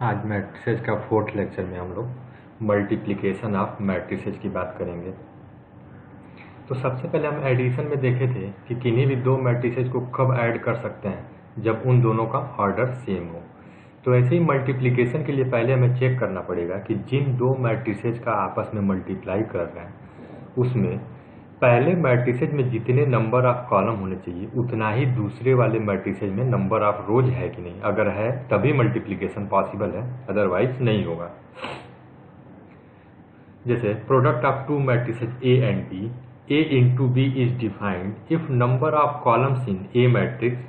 आज मैट्रिसेस का 4th lecture में हम लोग मल्टीप्लिकेशन ऑफ मैट्रिसेस की बात करेंगे। तो सबसे पहले हम एडिशन में देखे थे कि किन्हीं भी दो मैट्रिसेस को कब ऐड कर सकते हैं, जब उन दोनों का ऑर्डर सेम हो। तो ऐसे ही मल्टीप्लिकेशन के लिए पहले हमें चेक करना पड़ेगा कि जिन दो मैट्रिसेस का आपस में मल्टीप्लाई कर रहे हैं उसमें पहले मैट्रिसेज में जितने नंबर ऑफ कॉलम होने चाहिए उतना ही दूसरे वाले मैट्रिसेज में नंबर ऑफ रोज है कि नहीं। अगर है तभी मल्टीप्लिकेशन पॉसिबल है, अदरवाइज नहीं होगा। जैसे product of two matrices A and B, A into B is defined if number of columns in A matrix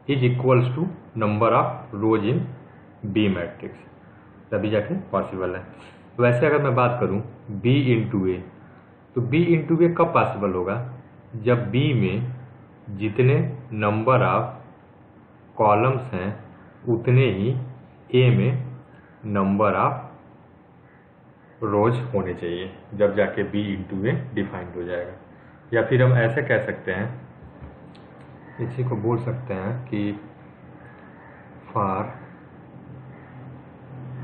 is equals to number of rows in B matrix, तभी जाके possible है। वैसे अगर मैं बात करूं बी इंटू ए, तो B into ए कब पॉसिबल होगा? जब बी में जितने नंबर ऑफ कॉलम्स हैं उतने ही ए में नंबर ऑफ रोज होने चाहिए, जब जाके बी इंटू ए डिफाइंड हो जाएगा। या फिर हम ऐसे कह सकते हैं, इसी को बोल सकते हैं कि for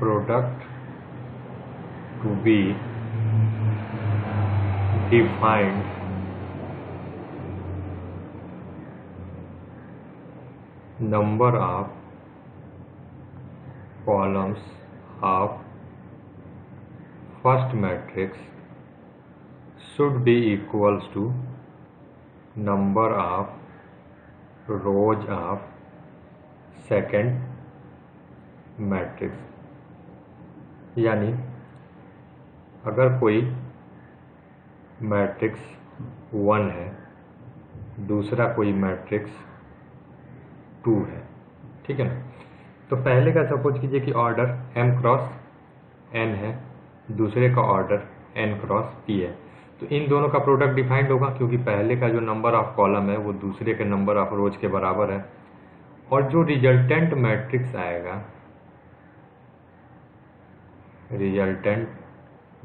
product to be defined number of columns of first matrix should be equals to number of rows of second matrix। यानी अगर कोई मैट्रिक्स 1 है, दूसरा कोई मैट्रिक्स 2 है, ठीक है ना। तो पहले का सपोज कीजिए कि ऑर्डर m क्रॉस n है, दूसरे का ऑर्डर n क्रॉस p है। तो इन दोनों का प्रोडक्ट डिफाइंड होगा क्योंकि पहले का जो नंबर ऑफ कॉलम है वो दूसरे के नंबर ऑफ रोज के बराबर है। और जो रिजल्टेंट मैट्रिक्स आएगा, रिजल्टेंट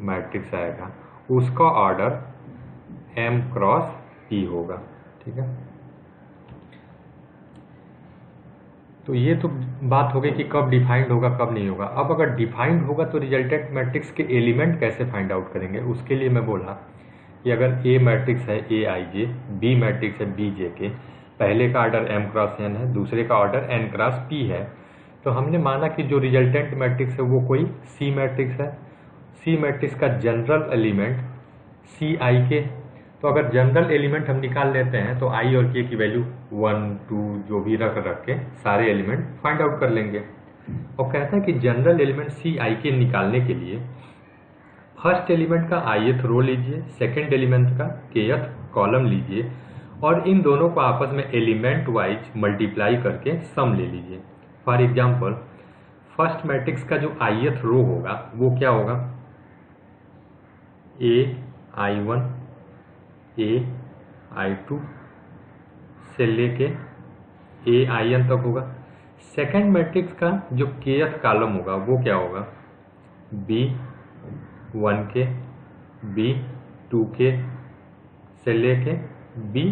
मैट्रिक्स आएगा उसका ऑर्डर m क्रॉस p होगा, ठीक है। तो ये तो बात हो गई कि कब डिफाइंड होगा कब नहीं होगा। अब अगर डिफाइंड होगा तो रिजल्टेंट मैट्रिक्स के एलिमेंट कैसे फाइंड आउट करेंगे? उसके लिए मैं बोला कि अगर ए मैट्रिक्स है ए आई जे, बी मैट्रिक्स है बी जे के, पहले का ऑर्डर m क्रॉस n है, दूसरे का ऑर्डर n क्रॉस p है, तो हमने माना कि जो रिजल्टेंट मैट्रिक्स है वो कोई सी मैट्रिक्स है। सी मैट्रिक्स का जनरल एलिमेंट सी आई के। तो अगर जनरल एलिमेंट हम निकाल लेते हैं तो आई और के की वैल्यू 1 2 जो भी रख के सारे एलिमेंट फाइंड आउट कर लेंगे। और कहता है कि जनरल एलिमेंट सी आई के निकालने के लिए फर्स्ट एलिमेंट का ith रो लीजिए, सेकेंड एलिमेंट का kth कॉलम लीजिए और इन दोनों को आपस में एलिमेंट वाइज मल्टीप्लाई करके सम ले लीजिए। फॉर एग्जाम्पल फर्स्ट मैट्रिक्स का जो ith रो होगा वो क्या होगा? ए I one, A I to से लेके ए आई एन तक होगा। सेकेंड मैट्रिक्स का जो kth कॉलम होगा वो क्या होगा? बी वन के, बी टू के से लेके बी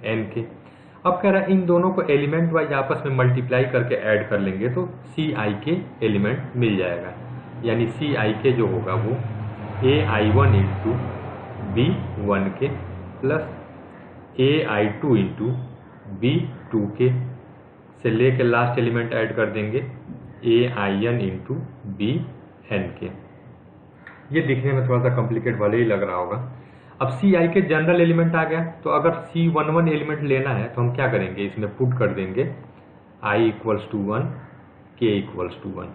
एन के। अब कह रहा है इन दोनों को एलिमेंट वाइज आपस में मल्टीप्लाई करके ऐड कर लेंगे तो सी आई के एलिमेंट मिल जाएगा। यानी सी आई के जो होगा वो A I one into B one K plus A I two into B two K से लेके लास्ट एलिमेंट ऐड कर देंगे A I N into B N K. ये दिखने में थोड़ा सा कॉम्प्लिकेट वाले ही लग रहा होगा। अब सी आई के जनरल एलिमेंट आ गया, तो अगर सी वन वन एलिमेंट लेना है तो हम क्या करेंगे? इसमें पुट कर देंगे आई इक्वल्स टू 1, के इक्वल्स टू 1।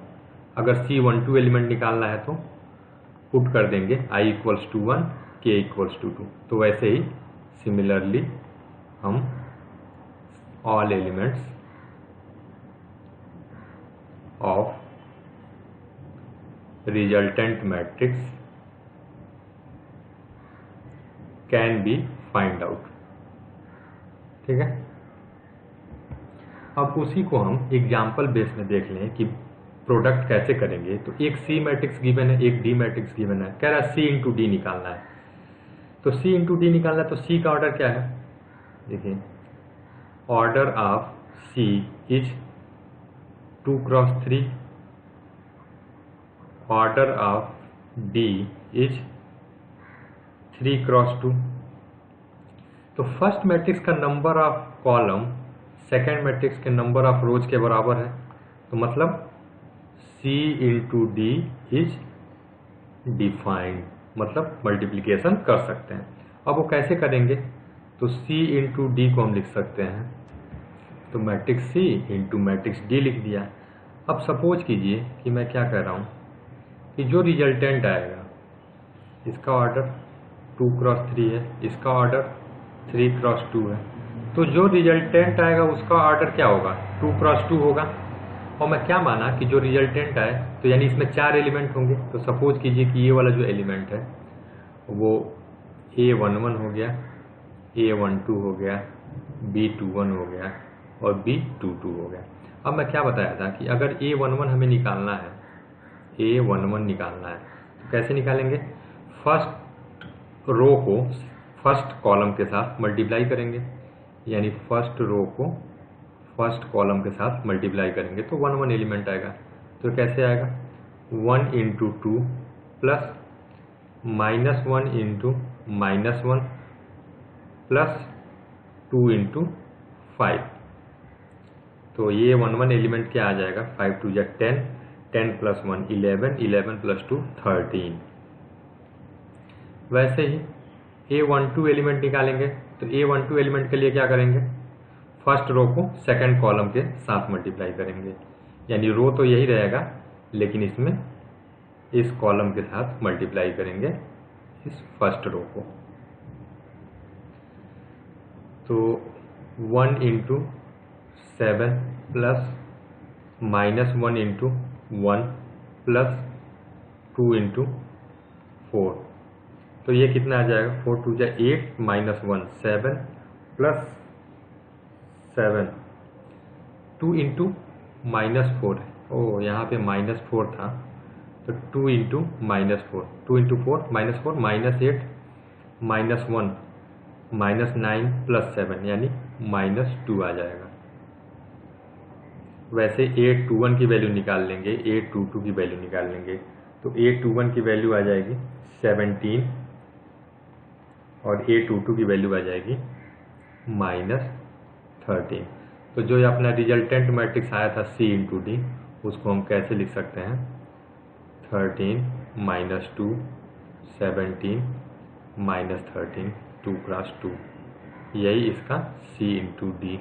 अगर सी वन टू एलिमेंट निकालना है तो पुट कर देंगे आई इक्वल्स टू 1, के इक्वल्स टू 2। तो वैसे ही सिमिलरली हम all elements of resultant matrix can be find out, ठीक है। अब उसी को हम एग्जाम्पल बेस में देख लें कि प्रोडक्ट कैसे करेंगे। तो एक सी मैट्रिक्स गिवन है, एक डी मैट्रिक्स गिवन है, कह रहा है सी इंटू डी निकालना है। तो सी इंटू डी निकालना है तो सी का ऑर्डर क्या है? देखिए order of C is 2 cross 3 order of D is 3x2। तो फर्स्ट मैट्रिक्स का number of column second matrix के नंबर ऑफ रोज के बराबर है, तो मतलब C into D is defined, मतलब मल्टीप्लिकेशन कर सकते हैं। अब वो कैसे करेंगे, तो C इंटू डी को हम लिख सकते हैं, तो matrix C into matrix D लिख दिया। अब सपोज कीजिए कि मैं क्या कह रहा हूँ कि जो रिजल्टेंट आएगा इसका ऑर्डर 2x3 है, इसका ऑर्डर 3x2 है, तो जो रिजल्टेंट आएगा उसका ऑर्डर क्या होगा, 2x2 होगा। और मैं क्या माना कि जो रिजल्टेंट आए तो यानी इसमें 4 एलिमेंट होंगे, तो सपोज कीजिए कि ये वाला जो एलिमेंट है वो A11 हो गया, A12 हो गया, B21 हो गया और B22 हो गया। अब मैं क्या बताया था कि अगर A11 हमें निकालना है, A11 निकालना है तो कैसे निकालेंगे, फर्स्ट रो को फर्स्ट कॉलम के साथ मल्टीप्लाई करेंगे, यानी फर्स्ट रो को फर्स्ट कॉलम के साथ मल्टीप्लाई करेंगे तो 1 1 एलिमेंट आएगा। तो कैसे आएगा, 1 into 2 plus -1 into -1 plus 2 into 5। तो ये 1 1 एलिमेंट क्या आ जाएगा, 5 2 जा 10, 10 प्लस 1 11, 11 प्लस 2 13। वैसे ही A12 एलिमेंट निकालेंगे, तो A12 एलिमेंट के लिए क्या करेंगे, फर्स्ट रो को सेकंड कॉलम के साथ मल्टीप्लाई करेंगे, यानी रो तो यही रहेगा लेकिन इसमें इस कॉलम के साथ मल्टीप्लाई करेंगे इस फर्स्ट रो को। तो 1 into 7 plus -1 into 1 plus 2 into 4, तो ये कितना आ जाएगा, 4 2 जा 8 -1 7 प्लस 7 2 इंटू -4 है, ओ यहाँ पे -4 था तो 2 इंटू -4, 2 इंटू 4 -4 -8 -1 -9 प्लस 7 यानी -2 आ जाएगा। वैसे 821 की वैल्यू निकाल लेंगे, 822 की वैल्यू निकाल लेंगे, तो 821 की वैल्यू आ जाएगी 17 और 822 की वैल्यू आ जाएगी -13। तो जो ये अपना रिजल्टेंट मैट्रिक्स आया था C इंटू डी, उसको हम कैसे लिख सकते हैं, 13 -2 17 -13 2x2, यही इसका C इंटू डी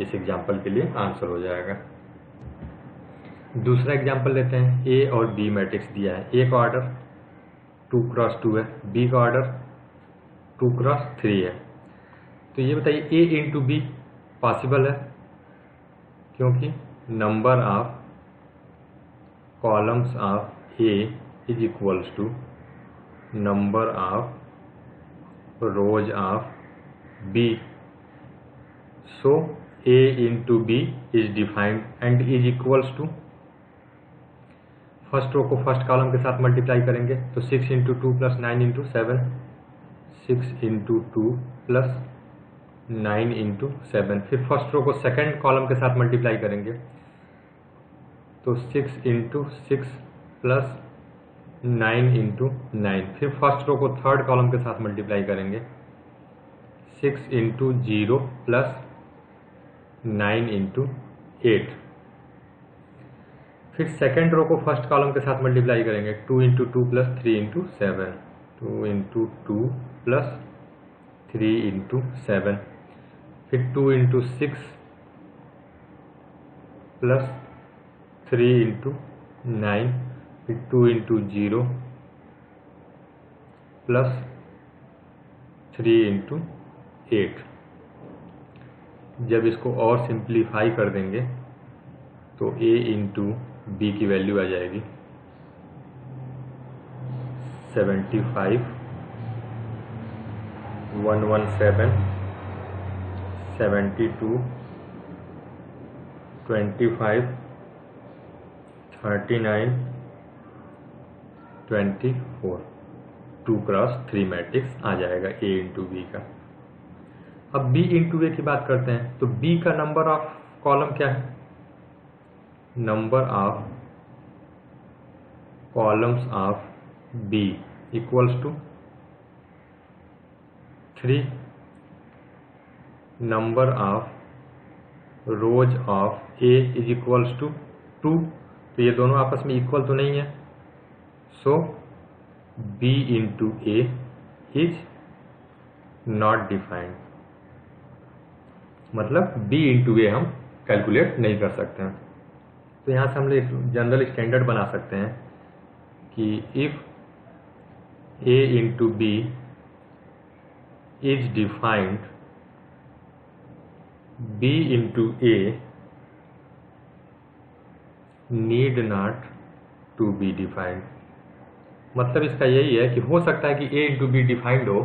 इस एग्जाम्पल के लिए आंसर हो जाएगा। दूसरा एग्जाम्पल लेते हैं, A और B मैट्रिक्स दिया है, A का ऑर्डर 2x2 है, B का ऑर्डर 2x3 है। तो ये बताइए A इंटू बी पॉसिबल है, क्योंकि number of columns of A is equals to number of rows of B, so A into B is defined and is equals to, first row को first column के साथ multiply करेंगे तो 6 into 2 plus 9 into 7, 6 into 2 plus 9 into 7, फिर first row को second column के साथ multiply करेंगे तो 6 इंटू 6 प्लस 9 इंटू 9, फिर फर्स्ट रो को थर्ड कॉलम के साथ मल्टीप्लाई करेंगे 6 इंटू 0 प्लस 9 इंटू 8, फिर सेकेंड रो को फर्स्ट कॉलम के साथ मल्टीप्लाई करेंगे 2 into 2 plus 3 into 7, 2 into 2 plus 3 into 7, फिर 2 इंटू 6 प्लस 3 इंटू 9, फिर 2 इंटू 0 प्लस 3 इंटू 8। जब इसको और सिंप्लीफाई कर देंगे तो A इंटू बी की वैल्यू आ जाएगी 75 117 72 25 39 24, 2x3 मैट्रिक्स आ जाएगा A इंटू बी का। अब B इंटू ए की बात करते हैं, तो B का नंबर ऑफ कॉलम क्या है, number of columns of B equals to 3, number of rows of A is equals to 2, तो ये दोनों आपस में इक्वल तो नहीं है, सो B into A is not defined, मतलब B इंटू ए हम कैलकुलेट नहीं कर सकते हैं। तो यहाँ से हम लोग जनरल स्टैंडर्ड बना सकते हैं कि if A into B is defined, B into A need not to be defined. मतलब इसका यही है कि हो सकता है कि A इंटू बी डिफाइंड हो,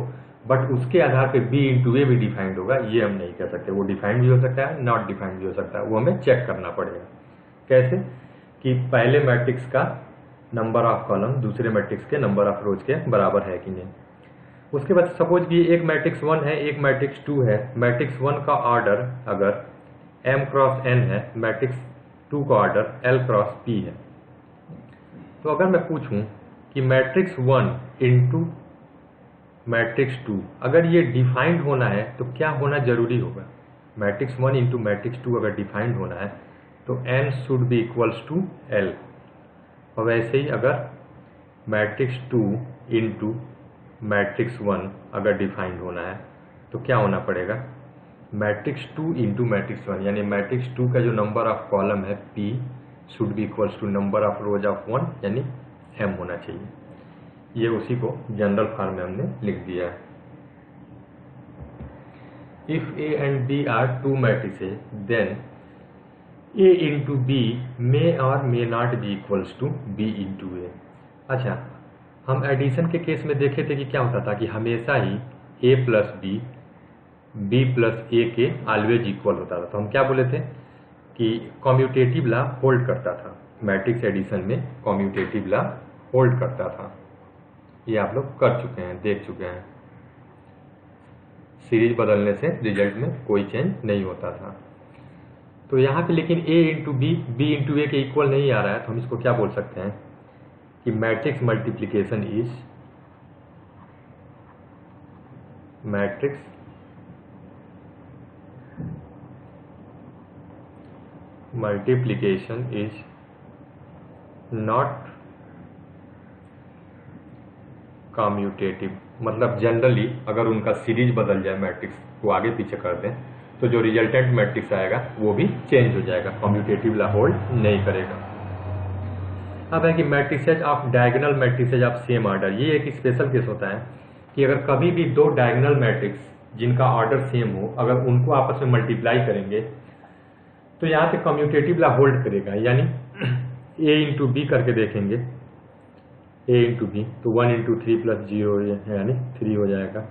बट उसके आधार पे B इंटू ए भी डिफाइंड होगा, ये हम नहीं कह सकते। वो डिफाइंड भी हो सकता है, नॉट डिफाइंड भी हो सकता है, वो हमें चेक करना पड़ेगा। कैसे कि पहले मैट्रिक्स का नंबर ऑफ कॉलम दूसरे मैट्रिक्स के नंबर ऑफ रोज के बराबर है कि नहीं। उसके बाद सपोज कि एक मैट्रिक्स 1 है, एक मैट्रिक्स 2 है। मैट्रिक्स 1 का ऑर्डर अगर m क्रॉस n है, मैट्रिक्स 2 का ऑर्डर l क्रॉस p है। तो अगर मैं पूछूं कि मैट्रिक्स 1 इंटू मैट्रिक्स 2 अगर ये डिफाइंड होना है तो क्या होना जरूरी होगा। मैट्रिक्स 1 इंटू मैट्रिक्स 2 अगर डिफाइंड होना है तो n should be equals to l। और वैसे ही अगर मैट्रिक्स 2 इंटू मैट्रिक्स 1 अगर डिफाइंड होना है तो क्या होना पड़ेगा, मैट्रिक्स 2 इंटू मैट्रिक्स 1, यानी मैट्रिक्स 2 का जो नंबर ऑफ कॉलम है p should be equals to number of rows of 1, यानी m होना चाहिए। ये उसी को जनरल फॉर्म में हमने लिख दिया है। If A and B are two matrices then A into B may और may not B equals to B into A. अच्छा, हम एडिशन के केस में देखे थे कि क्या होता था कि हमेशा ही A plus B B plus A के ऑलवेज इक्वल होता था। तो हम क्या बोले थे कि कॉम्यूटेटिव लॉ होल्ड करता था, मैट्रिक्स एडिशन में कॉम्यूटेटिव लॉ होल्ड करता था। ये आप लोग कर चुके हैं, देख चुके हैं। सीरीज बदलने से रिजल्ट में कोई चेंज नहीं होता था। तो यहाँ पे लेकिन A into B B into A के इक्वल नहीं आ रहा है, तो हम इसको क्या बोल सकते हैं कि matrix multiplication is matrix multiplication is not commutative. मतलब जनरली अगर उनका सीरीज बदल जाए, मैट्रिक्स को आगे पीछे कर दें, तो जो रिजल्टेंट मैट्रिक्स आएगा वो भी चेंज हो जाएगा, कम्यूटेटिव लॉ होल्ड नहीं करेगा। अब है कि matrices of diagonal matrices of same order, ये एक स्पेशल केस होता है कि अगर कभी भी दो डायगोनल मैट्रिक्स जिनका ऑर्डर सेम हो, अगर उनको आपस में मल्टीप्लाई करेंगे तो यहाँ पे कम्यूटेटिव लॉ होल्ड करेगा। यानी A इंटू बी करके देखेंगे, A इंटू बी, तो 1 इंटू 3 प्लस 0 यानी 3 हो जाएगा,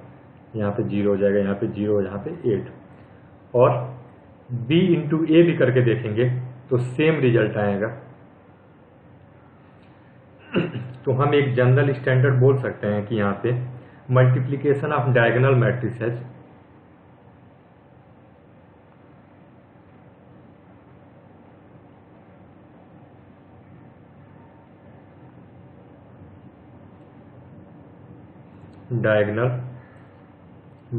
यहाँ पे 0 हो जाएगा, यहाँ पे 0, यहाँ पे 8। और B इंटू ए भी करके देखेंगे तो सेम रिजल्ट आएगा। तो हम एक जनरल स्टैंडर्ड बोल सकते हैं कि यहाँ पे multiplication of diagonal matrices diagonal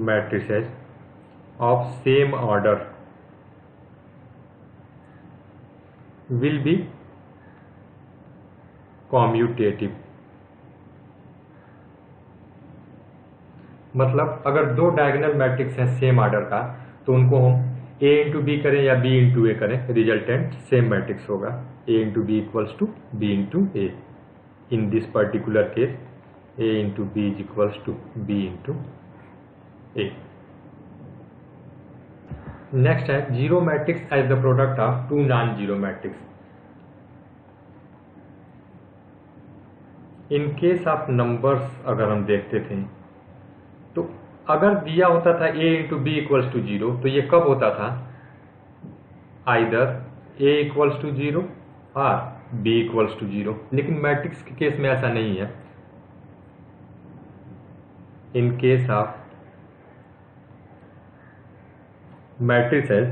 matrices of same order will be commutative। मतलब अगर दो डायगोनल मैट्रिक्स हैं सेम ऑर्डर का, तो उनको हम A इंटू बी करें या B इंटू ए करें, रिजल्टेंट सेम मैट्रिक्स होगा, A into B equals to B into A. In this particular case A into B is equals to B into A। Next है zero matrix as the product of two non zero matrix. In case of numbers अगर हम देखते थे तो अगर दिया होता था A into B equals to 0, तो ये कब होता था, आइदर A इक्वल्स टू 0 और B इक्वल्स टू 0। लेकिन मैट्रिक्स के केस में ऐसा नहीं है। In case of matrices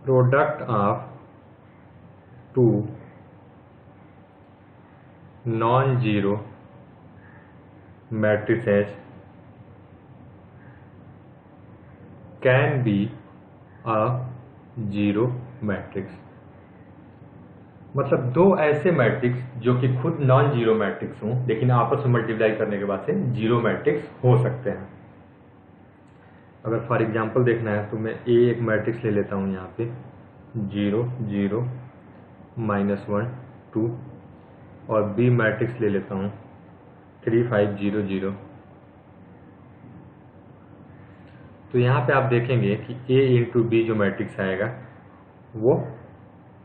product of two non zero matrices can be a zero matrix. मतलब दो ऐसे मैट्रिक्स जो कि खुद नॉन जीरो मैट्रिक्स हों लेकिन आपस में मल्टीप्लाई करने के बाद से जीरो मैट्रिक्स हो सकते हैं। अगर फॉर एग्जांपल देखना है तो मैं ए एक मैट्रिक्स ले लेता हूँ यहाँ पे 0 0 -1 2 और बी मैट्रिक्स ले लेता हूँ 3 5 0 0। तो यहाँ पे आप देखेंगे कि ए इंटू बी जो मैट्रिक्स आएगा वो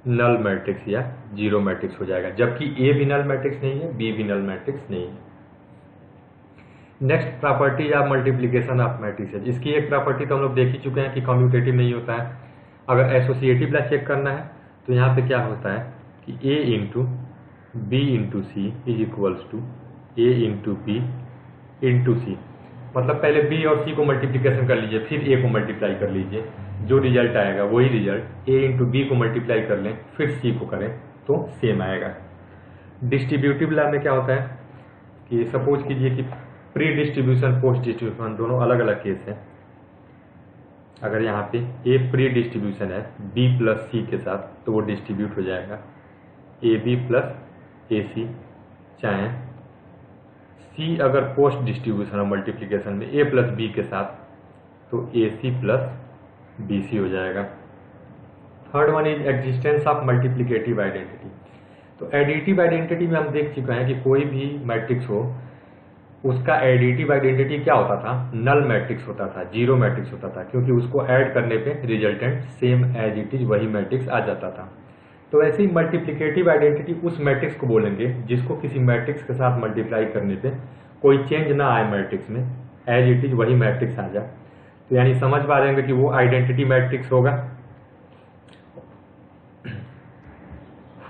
नल मैट्रिक्स या जीरो मैट्रिक्स हो जाएगा, जबकि ए भी नल मैट्रिक्स नहीं है, बी भी नल मैट्रिक्स नहीं है। Next property of multiplication of matrices, इसकी एक प्रॉपर्टी तो हम लोग देख ही चुके हैं कि कम्यूटेटिव नहीं होता है। अगर एसोसिएटिव ला चेक करना है तो यहाँ पे क्या होता है कि A into B into C is equals to A into B into C. मतलब पहले बी और सी को मल्टीप्लिकेशन कर लीजिए, फिर ए को मल्टीप्लाई कर लीजिए, जो रिजल्ट आएगा वही रिजल्ट ए इंटू बी को मल्टीप्लाई कर लें फिर सी को करें तो सेम आएगा। डिस्ट्रीब्यूटिव लॉ में क्या होता है कि सपोज कीजिए कि प्री डिस्ट्रीब्यूशन पोस्ट डिस्ट्रीब्यूशन दोनों अलग अलग केस हैं। अगर यहाँ पे ए प्री डिस्ट्रीब्यूशन है बी प्लस सी के साथ तो वो डिस्ट्रीब्यूट हो जाएगा ए बी प्लस ए सी, चाहे सी अगर पोस्ट डिस्ट्रीब्यूशन है मल्टीप्लिकेशन में ए प्लस बी के साथ तो ए सी प्लस बी सी हो जाएगा। Third one is existence of multiplicative identity. तो एडिटिव आइडेंटिटी में हम देख चुके हैं कि कोई भी मैट्रिक्स हो उसका एडिटिव आइडेंटिटी क्या होता था, नल मैट्रिक्स होता था, जीरो मैट्रिक्स होता था, क्योंकि उसको ऐड करने पे resultant same as it is वही मैट्रिक्स आ जाता था। तो ऐसे ही मल्टीप्लिकेटिव आइडेंटिटी उस मैट्रिक्स को बोलेंगे जिसको किसी मैट्रिक्स के साथ मल्टीप्लाई करने पे कोई चेंज ना आए मैट्रिक्स में, एज इट इज वही मैट्रिक्स आ जाए। तो यानी समझ पा रहे हैं कि वो आइडेंटिटी मैट्रिक्स होगा।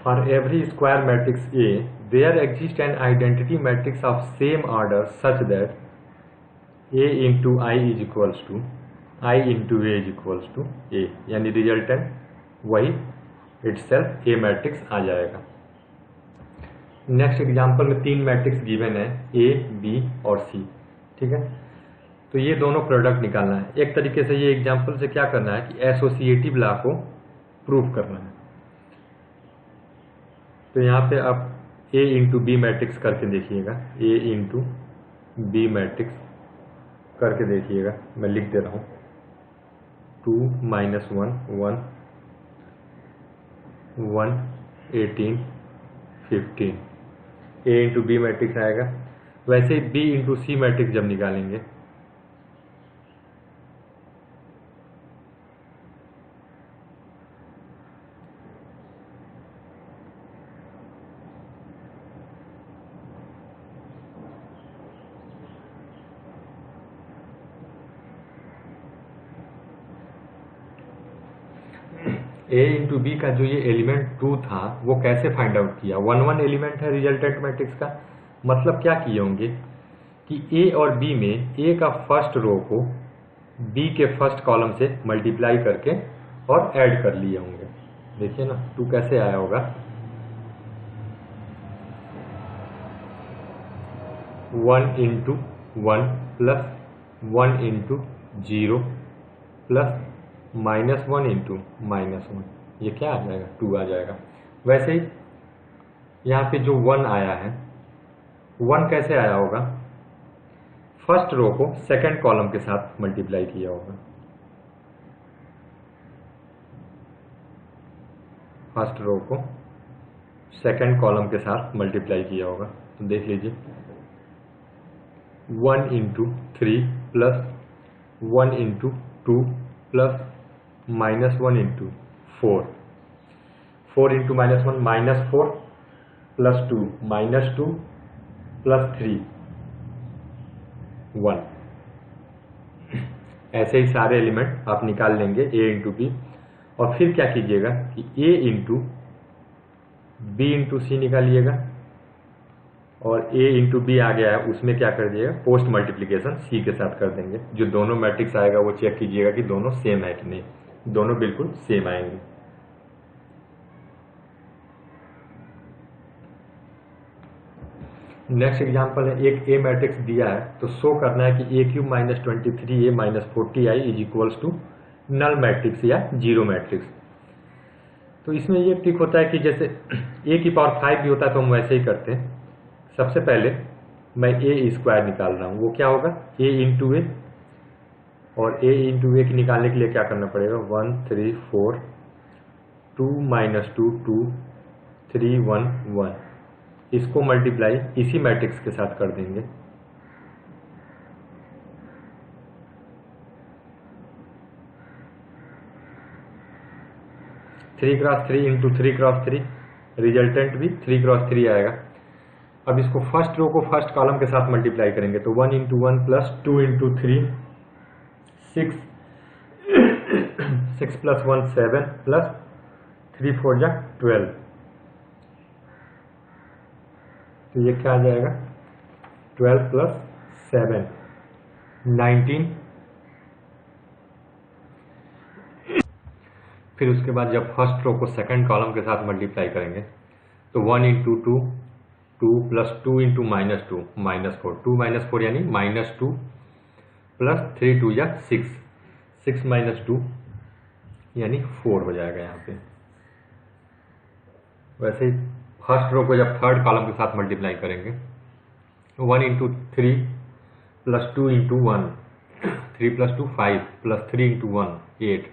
For every square matrix A there exist an identity matrix of same order such that A into I is equals to I into A is equals to A, यानी रिजल्टेंट वही itself ए matrix आ जाएगा। Next example में तीन matrix given है A B और सी, ठीक है। तो ये दोनों प्रोडक्ट निकालना है। एक तरीके से ये एग्जांपल से क्या करना है कि एसोसिएटिव लॉ को प्रूव करना है। तो यहाँ पे आप ए इंटू बी मैट्रिक्स करके देखिएगा, ए इंटू बी मैट्रिक्स करके देखिएगा। मैं लिख दे रहा हूँ 2 -1 1 1 18 15 ए इंटू बी मैट्रिक्स आएगा। वैसे ही बी इंटू सी मैट्रिक्स जब निकालेंगे ए इंटू बी का जो ये एलिमेंट 2 था वो कैसे फाइंड आउट किया, 1 1 एलिमेंट है रिजल्टेंट मैट्रिक्स का। मतलब क्या किए होंगे कि ए और बी में ए का फर्स्ट रो को बी के फर्स्ट कॉलम से मल्टीप्लाई करके और ऐड कर लिए होंगे। देखिए ना 2 कैसे आया होगा, 1 into 1 plus 1 into 0 plus -1 into -1, ये क्या आ जाएगा 2 आ जाएगा। वैसे ही यहाँ पे जो 1 आया है, 1 कैसे आया होगा, फर्स्ट रो को सेकंड कॉलम के साथ मल्टीप्लाई किया होगा। फर्स्ट रो को सेकंड कॉलम के साथ मल्टीप्लाई किया होगा। तो देख लीजिए 1 into 3 plus 1 into 2 plus -1 into 4, 4 into -1 -4 plus 2 -2 plus 3 1। ऐसे ही सारे एलिमेंट आप निकाल लेंगे ए इंटू बी, और फिर क्या कीजिएगा कि ए इंटू बी इंटू सी निकालिएगा, और ए इंटू बी आ गया है उसमें क्या कर दिएगा पोस्ट मल्टीप्लिकेशन सी के साथ कर देंगे। जो दोनों मैट्रिक्स आएगा वो चेक कीजिएगा कि दोनों सेम है कि नहीं। दोनों बिल्कुल सेम आएंगे। नेक्स्ट एग्जाम्पल है, एक ए मैट्रिक्स दिया है तो शो करना है कि A cube minus 23 A minus 40 is equals to null matrix या जीरो मैट्रिक्स। तो इसमें ये ट्रिक होता है कि जैसे ए की पावर 5 भी होता है तो हम वैसे ही करते हैं। सबसे पहले मैं ए स्क्वायर निकाल रहा हूँ, वो क्या होगा ए इंटू ए, और ए इंटू ए की निकालने के लिए क्या करना पड़ेगा 1 3 4 2 माइनस 2 2 3 1 1, इसको मल्टीप्लाई इसी मैट्रिक्स के साथ कर देंगे। Three cross three into 3 cross 3, resultant भी 3 क्रॉस 3 आएगा। अब इसको फर्स्ट रो को फर्स्ट कॉलम के साथ मल्टीप्लाई करेंगे तो 1 into 1 plus 2 into 3 6 6 plus 1 7 plus 3 4 जा 12, तो ये क्या आ जाएगा 12 प्लस 7 19। फिर उसके बाद जब फर्स्ट रो को सेकंड कॉलम के साथ मल्टीप्लाई करेंगे तो 1 into 2 2 plus 2 into minus 2 minus 4 2 minus 4 यानी माइनस 2 प्लस 3 2 या 6 6 माइनस 2 यानी 4 हो जाएगा यहाँ पे। वैसे ही फर्स्ट रो को जब थर्ड कॉलम के साथ मल्टीप्लाई करेंगे 1 into 3 plus 2 into 1 3 plus 2 5 plus 3 into 1 8,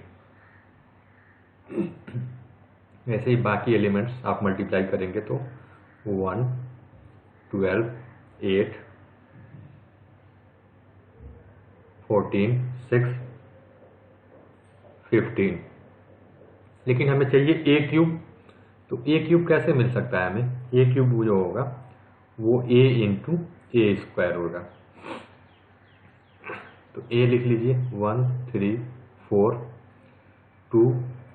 ऐसे ही बाकी एलिमेंट्स आप मल्टीप्लाई करेंगे तो 1 12 8 14 6 15। लेकिन हमें चाहिए ए क्यूब, तो ए क्यूब कैसे मिल सकता है हमें, ए क्यूब जो होगा वो ए इंटू ए स्क्वायर होगा। तो ए लिख लीजिए 1 3 4 2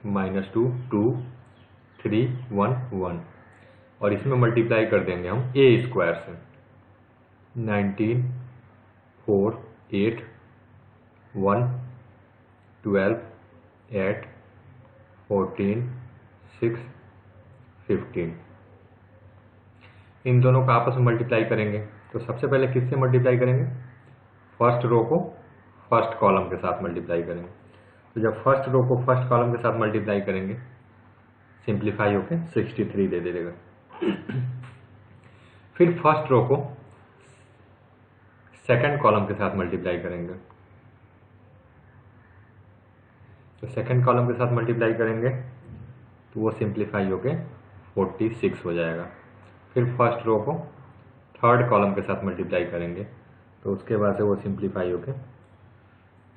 माइनस 2 2 3 1 1, और इसमें मल्टीप्लाई कर देंगे हम ए स्क्वायर से 19 4 8 1 12 8 14 6 15। इन दोनों का आपस में मल्टीप्लाई करेंगे तो सबसे पहले किससे मल्टीप्लाई करेंगे, फर्स्ट रो को फर्स्ट कॉलम के साथ मल्टीप्लाई करेंगे। तो जब फर्स्ट रो को फर्स्ट कॉलम के साथ मल्टीप्लाई करेंगे सिंप्लीफाई होके 63 दे देगा। फिर फर्स्ट रो को सेकंड कॉलम के साथ मल्टीप्लाई करेंगे, तो सेकंड कॉलम के साथ मल्टीप्लाई करेंगे तो वो सिंप्लीफाई होके 46 हो जाएगा। फिर फर्स्ट रो को थर्ड कॉलम के साथ मल्टीप्लाई करेंगे तो उसके बाद से वो सिंप्लीफाई होके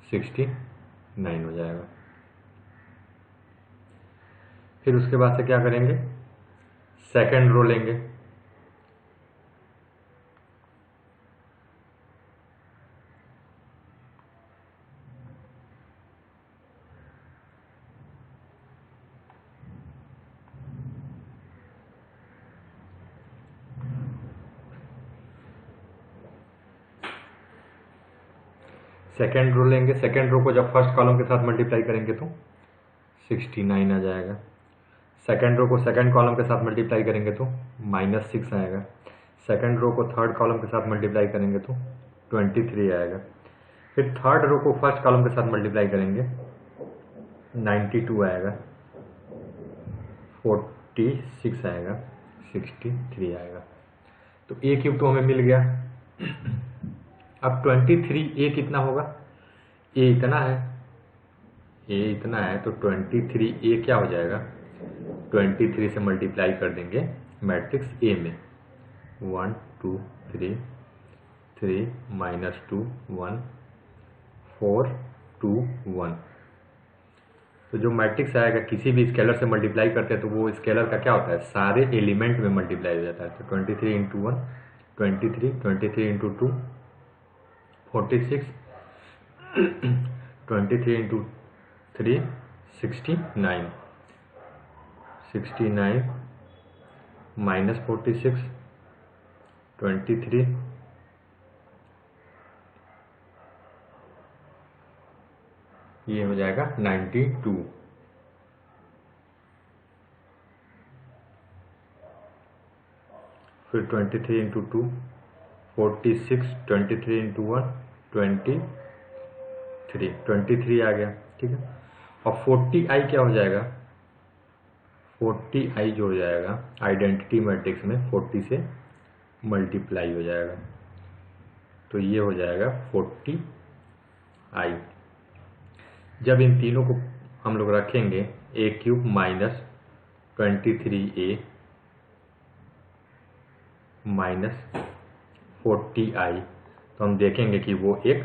69 हो जाएगा। फिर उसके बाद से क्या करेंगे, सेकंड रो लेंगे, सेकंड रो लेंगे, सेकंड रो को जब फर्स्ट कॉलम के साथ मल्टीप्लाई करेंगे तो 69 आ जाएगा। सेकंड रो को सेकंड कॉलम के साथ मल्टीप्लाई करेंगे तो -6 आएगा। सेकंड रो को थर्ड कॉलम के साथ मल्टीप्लाई करेंगे तो 23 आएगा। फिर थर्ड रो को फर्स्ट कॉलम के साथ मल्टीप्लाई करेंगे 92 आएगा, 46 आएगा, 63 आएगा। तो ए क्यूब तो हमें मिल गया। अब 23 ए कितना होगा, ए इतना है, ए इतना है तो 23 ए क्या हो जाएगा, 23 से मल्टीप्लाई कर देंगे मैट्रिक्स ए में 1 2 3 3 -2 1 4 2 1। तो जो मैट्रिक्स आएगा किसी भी स्केलर से मल्टीप्लाई करते हैं तो वो स्केलर का क्या होता है, सारे एलिमेंट में मल्टीप्लाई हो जाता है। तो 23 इंटू 1 23, 23 इंटू 2 46, 23 इंटू 3 69, 69 -46 23 ये हो जाएगा 92। फिर 23 इंटू 2 46, 23 इंटू 1 23 आ गया, ठीक है। और 40i क्या हो जाएगा, 40i जो हो जाएगा आइडेंटिटी मैट्रिक्स में 40 से मल्टीप्लाई हो जाएगा, तो ये हो जाएगा 40i। जब इन तीनों को हम लोग रखेंगे a cube minus 23a minus 40i, तो हम देखेंगे कि वो एक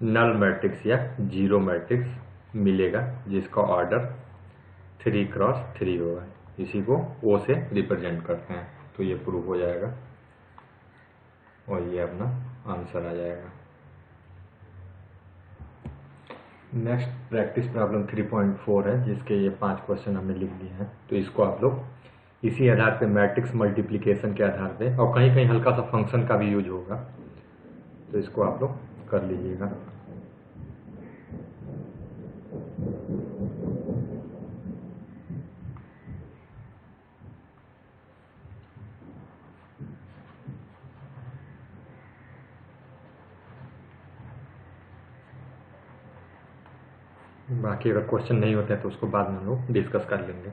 नल मैट्रिक्स या जीरो मैट्रिक्स मिलेगा जिसका ऑर्डर 3x3 होगा। इसी को O से रिप्रेजेंट करते हैं, तो ये प्रूव हो जाएगा और ये अपना आंसर आ जाएगा। नेक्स्ट प्रैक्टिस प्रॉब्लम 3.4 है, जिसके ये 5 क्वेश्चन हमने लिख लिए हैं। तो इसको आप लोग इसी आधार पे मैट्रिक्स मल्टीप्लिकेशन के आधार पे, और कहीं कहीं हल्का सा फंक्शन का भी यूज होगा, तो इसको आप लोग कर लीजिएगा। बाकी अगर क्वेश्चन नहीं होते हैं तो उसको बाद में हम लोग डिस्कस कर लेंगे।